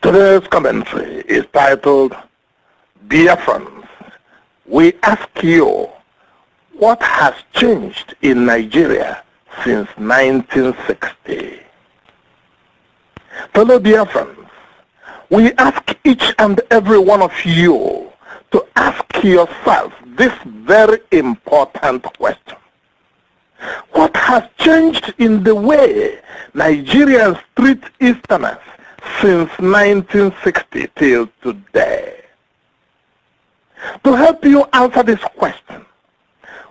Today's commentary is titled, Dear Friends, we ask you, what has changed in Nigeria since 1960? Fellow dear friends, we ask each and every one of you to ask yourself this very important question. What has changed in the way Nigerians treat Easterners since 1960 till today? To help you answer this question,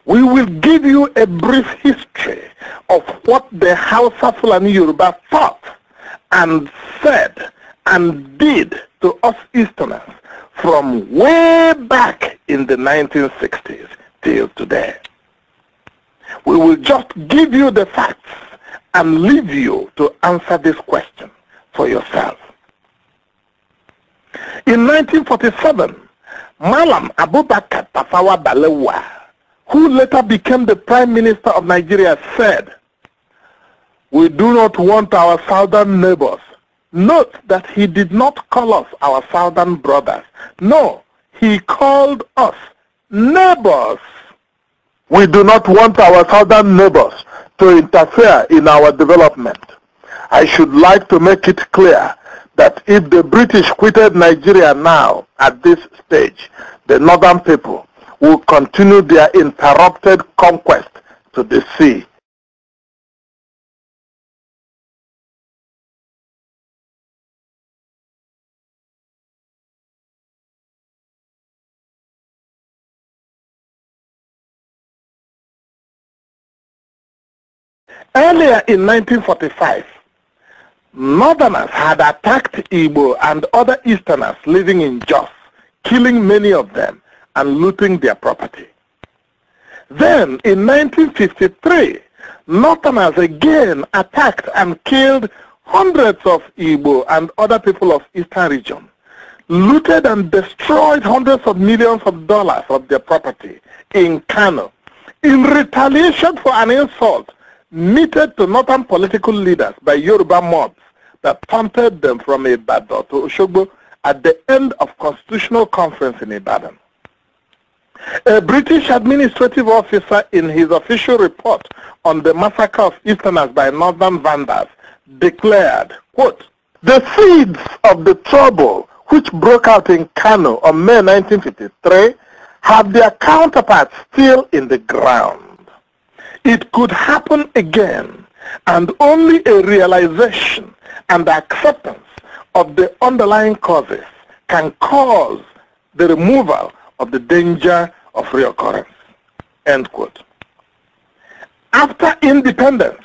we will give you a brief history of what the Hausa Fulani Yoruba thought and said and did to us Easterners from way back in the 1960s till today. We will just give you the facts and leave you to answer this question for yourself. In 1947, MALLAM Abubakar Tafawa Balewa, who later became the Prime Minister of Nigeria, said, "We do not want our southern neighbors." Note that he did not call us our southern brothers. No, he called us neighbors. We do not want our southern neighbors to interfere in our development. I should like to make it clear that if the British quitted Nigeria now at this stage, the northern people will continue their interrupted conquest to the sea. Earlier in 1945, Northerners had attacked Igbo and other Easterners living in Jos, killing many of them and looting their property. Then, in 1953, Northerners again attacked and killed hundreds of Igbo and other people of Eastern region, looted and destroyed hundreds of millions of dollars of their property in Kano, in retaliation for an insult meted to northern political leaders by Yoruba mobs that taunted them from Ibadan to Osogbo at the end of Constitutional Conference in Ibadan. A British administrative officer, in his official report on the massacre of Easterners by northern Vandals, declared, quote, "The seeds of the trouble which broke out in Kano on May 1953 have their counterparts still in the ground. It could happen again, and only a realization and acceptance of the underlying causes can cause the removal of the danger of reoccurrence." End quote. After independence,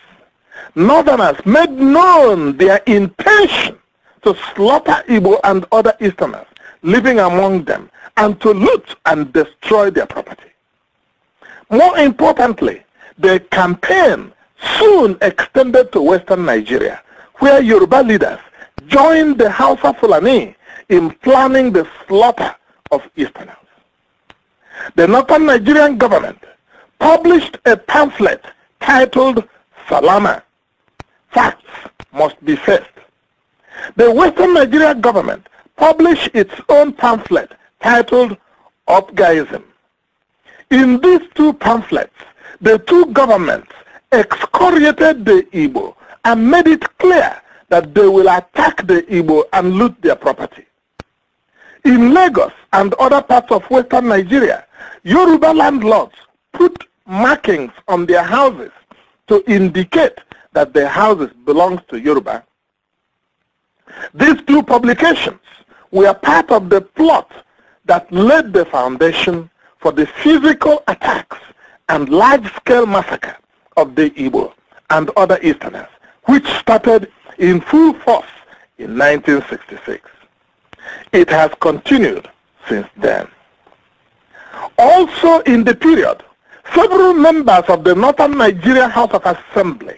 Northerners made known their intention to slaughter Igbo and other Easterners living among them and to loot and destroy their property. More importantly, the campaign soon extended to Western Nigeria, where Yoruba leaders joined the Hausa Fulani in planning the slaughter of Easterners. The Northern Nigerian government published a pamphlet titled Salama, Facts Must Be Faced. The Western Nigerian government published its own pamphlet titled Upgaism. In these two pamphlets, the two governments excoriated the Igbo and made it clear that they will attack the Igbo and loot their property. In Lagos and other parts of Western Nigeria, Yoruba landlords put markings on their houses to indicate that their houses belong to Yoruba. These two publications were part of the plot that laid the foundation for the physical attacks and large-scale massacre of the Igbo and other Easterners, which started in full force in 1966. It has continued since then. Also in the period, several members of the Northern Nigeria House of Assembly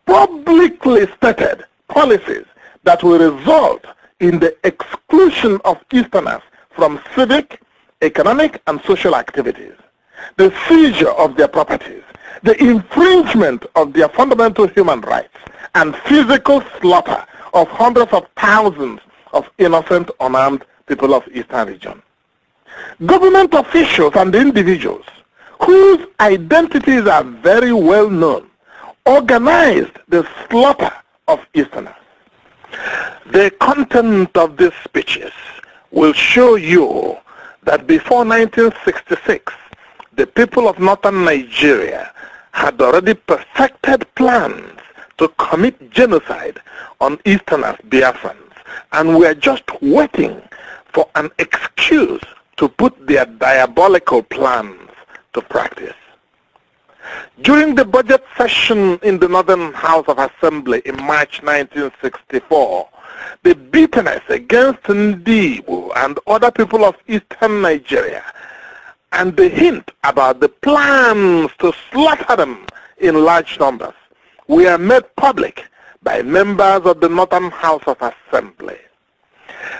publicly stated policies that will result in the exclusion of Easterners from civic, economic, and social activities, the seizure of their properties, the infringement of their fundamental human rights, and physical slaughter of hundreds of thousands of innocent, unarmed people of Eastern region. Government officials and individuals whose identities are very well known organized the slaughter of Easterners. The content of these speeches will show you that before 1966, the people of northern Nigeria had already perfected plans to commit genocide on Easterners, Biafrans, and were just waiting for an excuse to put their diabolical plans to practice. During the budget session in the Northern House of Assembly in March 1964, the bitterness against Ndibo and other people of Eastern Nigeria and the hint about the plans to slaughter them in large numbers were made public by members of the Northern House of Assembly.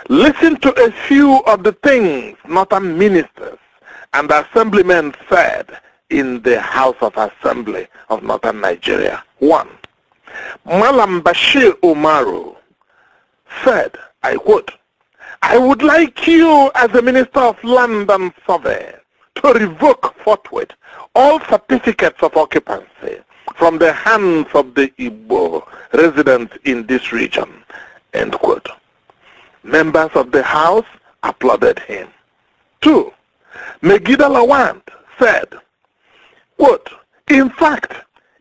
Listen to a few of the things Northern ministers and assemblymen said in the House of Assembly of Northern Nigeria. 1. MALLAM Bashari Umaru said, I quote, "I would like you as the Minister of Land and Survey to revoke forthwith all certificates of occupancy from the hands of the Igbo residents in this region." End quote. Members of the House applauded him. 2. MEGIDA LAWANT said, quote, "In fact,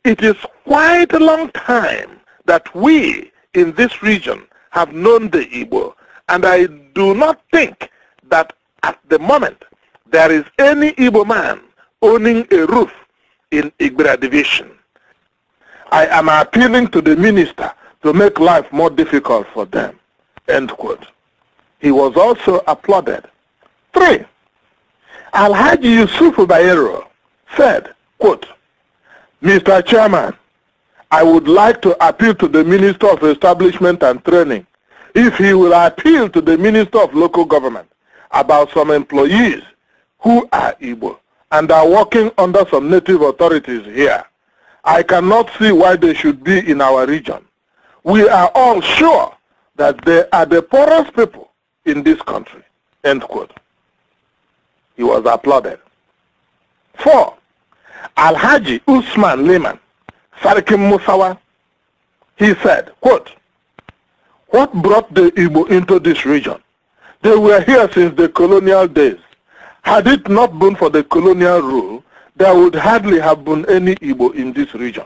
it is quite a long time that we in this region have known the Igbo, and I do not think that at the moment there is any Igbo man owning a roof in Igbirra Division. I am appealing to the minister to make life more difficult for them." End quote. He was also applauded. 3. ALHAJI YUSUFU Bayero said, quote, "Mr. Chairman, I would like to appeal to the Minister of Establishment and Training if he will appeal to the Minister of Local Government about some employees who are Igbo and are working under some native authorities here. I cannot see why they should be in our region. We are all sure that they are the poorest people in this country." End quote. He was applauded. 4. ALHAJI Usman Liman Sarkim Musawa, he said, quote, "What brought the Igbo into this region? They were here since the colonial days. Had it not been for the colonial rule, there would hardly have been any Igbo in this region.